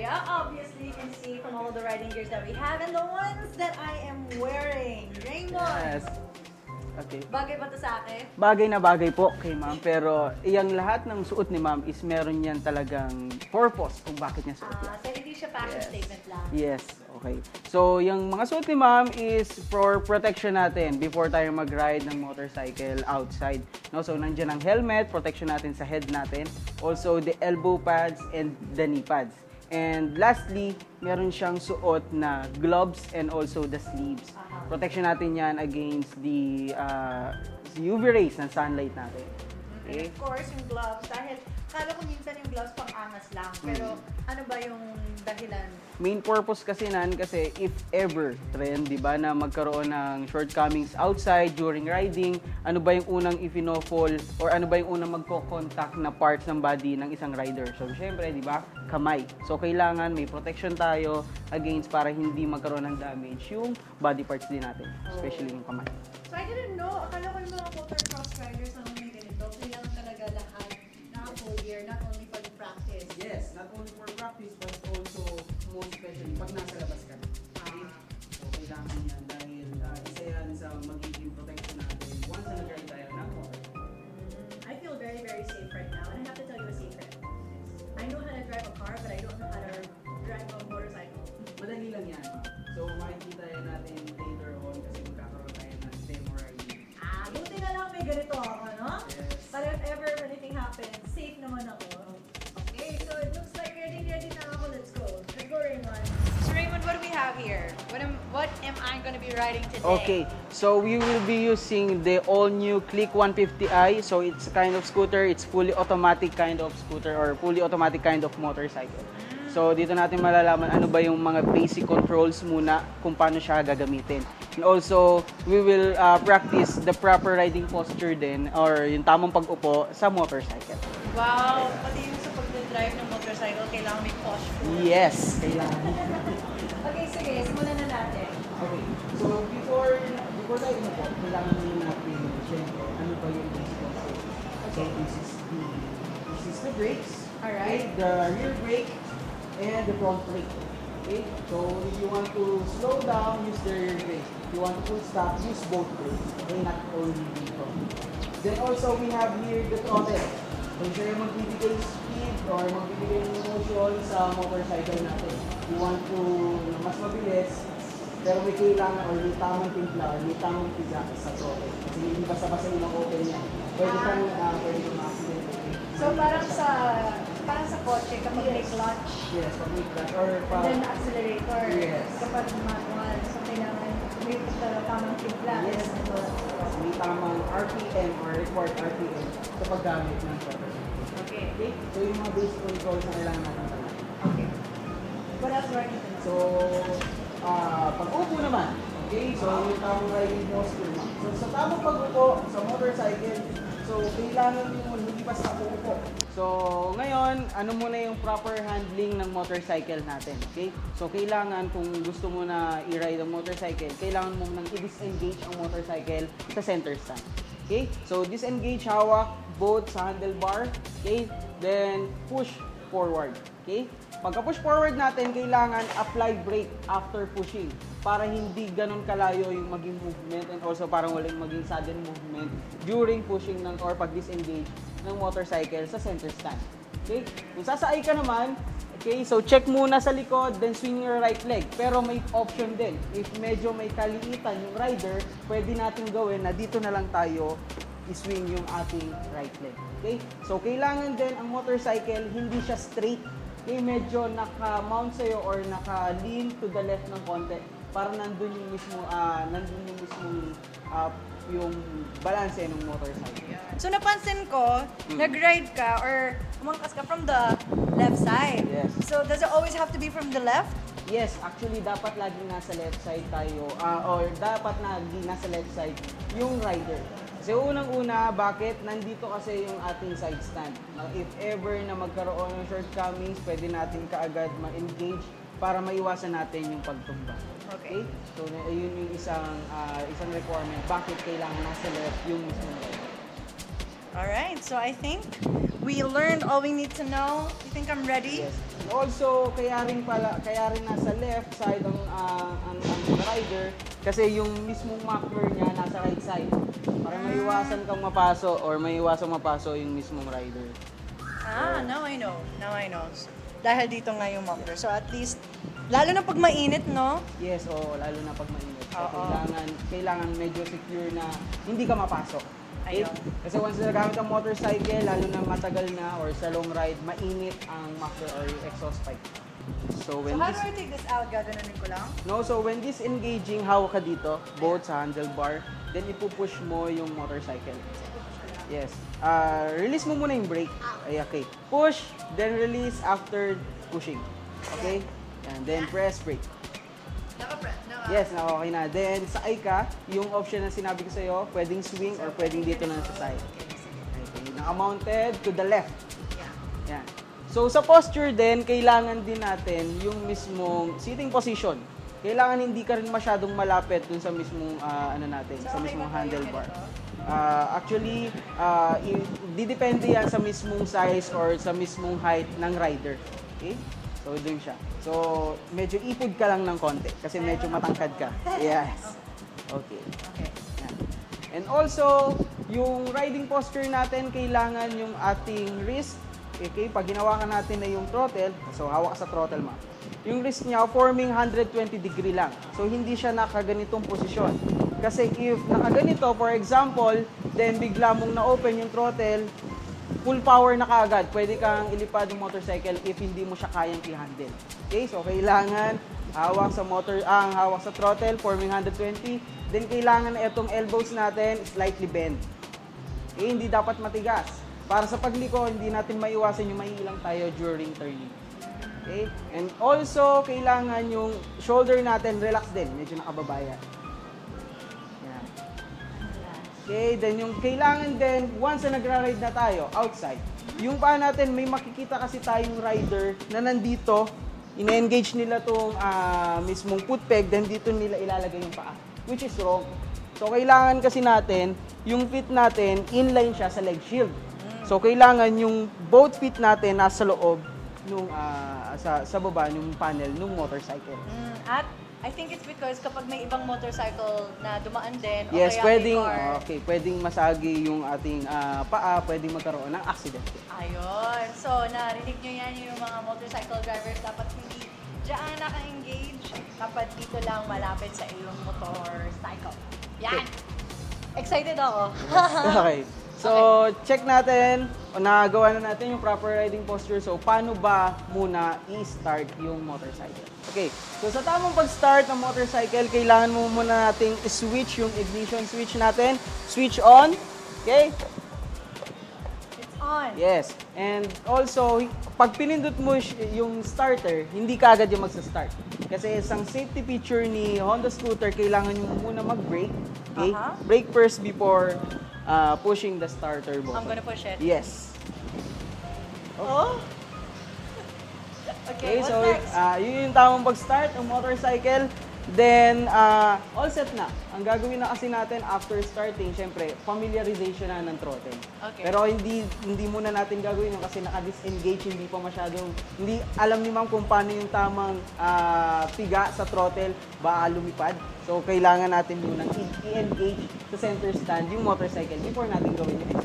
Yeah, obviously you can see from all the riding gears that we have and the ones that I am wearing. Raymond! Yes. Okay. Bagay ba ito sa akin? Bagay na bagay po kay ma'am, pero iyang lahat ng suot ni ma'am is meron yan talagang purpose kung bakit niya suot yan. So hindi siya fashion statement lang. Yes, okay. So, yung mga suot ni ma'am is for protection natin before tayo mag-ride ng motorcycle outside. No? So, nandiyan ang helmet, protection natin sa head natin. Also, the elbow pads and the knee pads. And lastly, meron siyang suot na gloves and also the sleeves. Protection natin yan against the UV rays ng sunlight natin. Okay? And of course, yung gloves, dahil kala ko minsan yung gloves pang angas lang. Pero ano ba yung dahilan? Main purpose kasi nan, kasi if ever trend, di ba, na magkaroon ng shortcomings outside during riding, ano ba yung unang ifinofall or ano ba yung unang magko-contact na parts ng body ng isang rider? So, syempre, di ba, kamay. So, kailangan may protection tayo against para hindi magkaroon ng damage yung body parts din natin, especially yung kamay. So I didn't know, akala ko yung mga motocross riders ang may ganito. Kailangan talaga lahat na full gear, not only for the practice. Yes, not only for practice but also most especially pag nasa labas ka. Okay? So, kailangan yan dahil isa yan sa magiging protection natin once na nag-ride tayo ng motor. I feel very, very safe right now. And I have to tell you a secret. I know how to drive a car, but I don't know how to drive a motorcycle. Madali lang yan. So, makikita yan natin later on kasi magkakaroon tayo ng demo riding. Buti na lang may ganito ako, no? Yes. But if ever anything happens, safe naman ako. Okay, so it looks like ready na ako. Let's go. Let's go, Raymond. So Raymond, what do we have here? What am I going to be riding today? Okay, so we will be using the all-new Click 150i. So, it's a kind of scooter. It's fully automatic kind of scooter or fully automatic kind of motorcycle. So, dito natin malalaman ano ba yung mga basic controls muna kung paano siya gagamitin. And also, we will practice the proper riding posture din or yung tamang pag-upo sa motorcycle. Wow, pati yung sa pag-drive ng motorcycle, kailangan may posture. Yes, kailangan. Okay, sige, simulan na natin. Okay, so before tayo umupo, kailangan natin siyempre ano ba yung basic control. So, this is the brakes. Alright. Okay, the rear brake and the front brake. Okay, so if you want to slow down, use the rear brake. If you want to full stop, use both brakes. Okay, not only the front. Then also we have here the throttle. So siya yung magbibigay speed or magbibigay ng motion sa motorcycle natin. You want to mas mabilis, pero may kailangan or may tamang timpla or may tamang piga sa throttle. Kasi hindi basta-basta yung open yan. Pwede kang ma-accident. So parang sa kotse, kapag may clutch, Yes, pag may clutch or and then accelerator, Yes. kapag manual, so kailangan may tamang timpla. Yes. May tamang RPM or required RPM sa paggamit ng throttle. Okay. Okay? So yung mga basic controls na kailangan natin talaga. Okay. What else do I need to know? So, pag-upo naman. Okay? So, yung tamang riding posture mo. So, sa tamang pag-upo sa motorcycle, so, kailangan mo hindi basta upo. So, ngayon, ano muna yung proper handling ng motorcycle natin. Okay? So, kailangan kung gusto mo na i-ride ang motorcycle, kailangan mo nang i-disengage ang motorcycle sa center stand. Okay? So, disengage, hawak both sa handlebar. Okay? Then, push forward. Okay? Pagka-push forward natin, kailangan apply brake after pushing para hindi ganun kalayo yung maging movement and also parang walang maging sudden movement during pushing ng or pag-disengage ng motorcycle sa center stand. Okay? Kung sasakay ka naman, okay, so check muna sa likod, then swing your right leg. Pero may option din. If medyo may kaliitan yung rider, pwede natin gawin na dito na lang tayo i-swing yung ating right leg. Okay? So, kailangan din ang motorcycle, hindi siya straight. Okay? Medyo naka-mount sa'yo or naka-lean to the left ng konti para nandun yung mismo, yung balance ng motorcycle. So napansin ko, nag-ride ka or umangkas ka from the left side. Yes. So does it always have to be from the left? Yes, actually dapat laging nasa left side tayo or dapat laging nasa left side yung rider. Kasi unang-una, bakit? Nandito kasi yung ating side stand. If ever na magkaroon ng shortcomings, pwede natin kaagad ma-engage para maiwasan natin yung pagtumba. Okay. So, yun yung isang requirement. Bakit kailangan nasa left yung mismo rider? Alright, so I think we learned all we need to know. You think I'm ready? Yes. And also, kaya rin nasa left side ang rider kasi yung mismong muffler niya nasa right side. Para maiwasan kang mapaso or maiwasan mapaso yung mismong rider. Now I know. Dahil dito nga yung muffler. So at least, lalo na pag mainit, no? Yes, lalo na pag mainit. So, Oo. kailangan medyo secure na hindi ka mapasok. Okay? Ayun. Kasi once nagamit ang motorcycle, lalo na matagal na or sa long ride, mainit ang muffler or yung exhaust pipe. So So how do I take this out? Gaganunin ko lang? so when this engaging, hawak ka dito, both sa handlebar, then ipupush mo yung motorcycle. Yes. Release mo muna yung brake. Ay, okay. Push, then release after pushing. Okay? And then press brake. Yes, okay na. Then, sakay ka, yung option na sinabi ko sa'yo, pwedeng swing or pwedeng dito na sa side. Okay. Naka-mounted to the left. Yan. So, sa posture din, kailangan din natin yung mismong sitting position. Kailangan hindi ka rin masyadong malapit dun sa mismong, sa mismong handlebar. Actually, didepende yan sa mismong size or sa mismong height ng rider. Okay? So, dun siya. So, medyo ipod ka lang ng konti kasi medyo matangkad ka. Yes. Okay. Yan. And also, yung riding posture natin, kailangan yung ating wrist. Okay? Pag ginawa ka natin na yung throttle, so hawak ka sa throttle mo. Yung wrist niya, forming 120 degree lang. So, hindi siya nakaganitong posisyon. Kasi if nakaganito, for example, then bigla mong na-open yung throttle, full power na kaagad. Pwede kang ilipad ng motorcycle if hindi mo siya kayang i-handle. Okay? So, kailangan hawak sa throttle, forming 120. Then, kailangan na itong elbows natin slightly bend. Okay? Hindi dapat matigas. Para sa pagliko, hindi natin maiwasan yung maiilang tayo during turning. Okay? And also, kailangan yung shoulder natin relax din. Medyo nakababaya. Yan. Okay, then yung kailangan din, once na nagra-ride na tayo, outside, yung paa natin, may makikita kasi tayong rider na nandito, ine-engage nila tong mismong foot peg, then dito nila ilalagay yung paa, which is wrong. So, kailangan kasi natin, yung feet natin, inline siya sa leg shield. So, kailangan yung both feet natin nasa loob nung sa baba ng panel ng motorcycle. At I think it's because kapag may ibang motorcycle na dumaan din, Yes, o kaya pwedeng may car. pwedeng masagi yung ating paa, pwedeng magkaroon ng accident. Ayun. So, narinig nyo yan yung mga motorcycle drivers. Dapat hindi dyan naka-engage. Dapat dito lang malapit sa iyong motorcycle. Yan! Excited ako. Okay. So, check natin, nagawa na natin yung proper riding posture. So, paano ba muna i-start yung motorcycle? Okay. So, sa tamang pag-start ng motorcycle, kailangan mo muna nating i-switch yung ignition switch natin. Switch on. Okay? It's on. Yes. And also, pag pinindot mo yung starter, hindi ka agad yung magsa-start. Kasi isang safety feature ni Honda Scooter, kailangan mo muna mag-brake. Okay? Brake first before pushing the starter button. I'm gonna push it. Yes. Oh? Okay, what's so next? yun yung tamang pag-start ng motorcycle. Then, all set na. Ang gagawin na kasi natin after starting, syempre, familiarization na ng throttle. Okay. Pero hindi muna natin gagawin yun kasi naka-disengage, hindi pa masyadong, hindi alam ni ma'am kung paano yung tamang piga sa throttle ba lumipad. So, kailangan natin munang i-engage sa center stand yung motorcycle before natin gawin yun.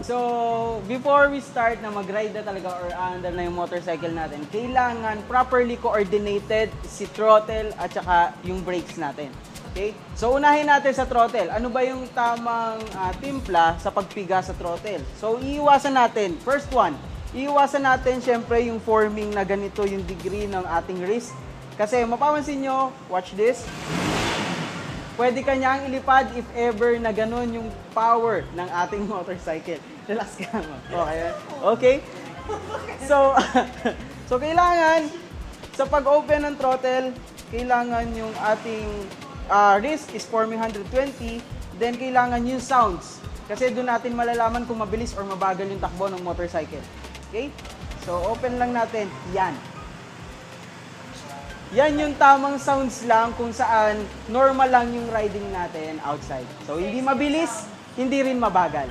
So, before we start na mag-ride na talaga or under na yung motorcycle natin, kailangan properly coordinated si throttle at saka yung brakes natin. Okay? So, unahin natin sa throttle. Ano ba yung tamang timpla sa pagpiga sa throttle? So, iiwasan natin. First one, iiwasan natin syempre yung forming na ganito yung degree ng ating wrist. Kasi mapapansin nyo, watch this. Pwede kanyang ilipad if ever na ganun yung power ng ating motorcycle. Relax ka mo. Okay? Okay? So, so kailangan, sa pag-open ng throttle, kailangan yung ating wrist is forming 120, then kailangan yung sounds. Kasi doon natin malalaman kung mabilis or mabagal yung takbo ng motorcycle. Okay? So, open lang natin. Yan. Yan yung tamang sounds lang kung saan normal lang yung riding natin outside. So, hindi mabilis, hindi rin mabagal.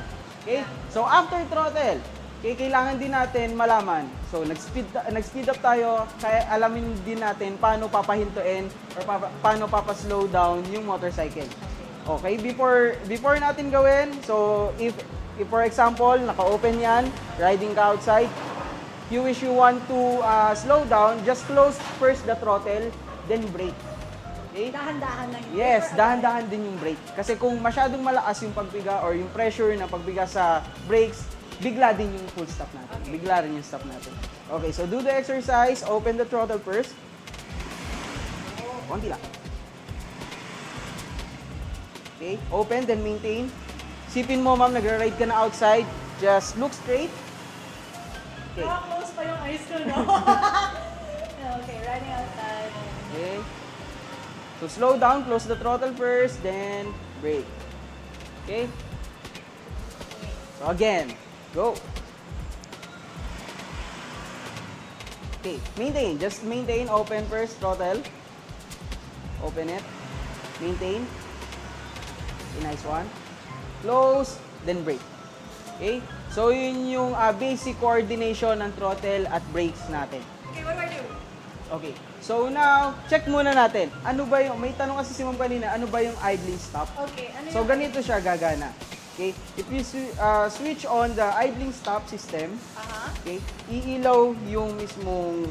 Okay? So after throttle, okay, kailangan din natin malaman. So nag-speed up tayo, kaya alamin din natin paano papahintuin or paano papaslow down yung motorcycle. Okay, before natin gawin, so if for example, naka-open yan, riding ka outside, you want to slow down, just close first the throttle, then brake. Okay? Dahan-dahan lang. Yes, dahan-dahan din yung brake. Kasi kung masyadong malakas yung pagbiga or yung pressure na pagbiga sa brakes, bigla din yung full stop natin. Okay. Bigla rin yung stop natin. Okay, so do the exercise. Open the throttle first. Konti lang. Okay, open, then maintain. Sipin mo, ma'am, nagra-ride ka na outside. Just look straight. Okay. Close pa yung eyes ko, no? Okay, riding outside. Okay. So slow down, close the throttle first, then brake. Okay? So again, go. Okay, maintain. Just maintain, open first, throttle. Open it. Maintain. Okay, nice one. Close, then brake. Okay? So yun yung basic coordination ng throttle at brakes natin. Okay, what do I do? Okay. So now, check muna natin. Ano ba yung, may tanong kasi si ma'am kanina, ano ba yung idling stop? Okay, ano So yung... ganito siya gagana. Okay? If you switch on the idling stop system, Aha. okay, iilaw yung mismong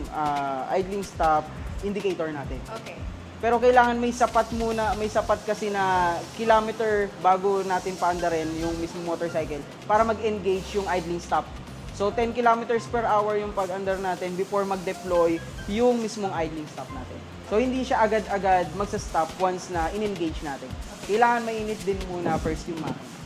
idling stop indicator natin. Okay. Pero kailangan may sapat muna, may sapat kasi na kilometer bago natin paandarin yung mismong motorcycle para mag-engage yung idling stop. So 10 kilometers per hour yung pag-andar natin before mag-deploy yung mismong idling stop natin. So hindi siya agad-agad magsa-stop once na in-engage natin. Kailangan mainit din muna first yung makina.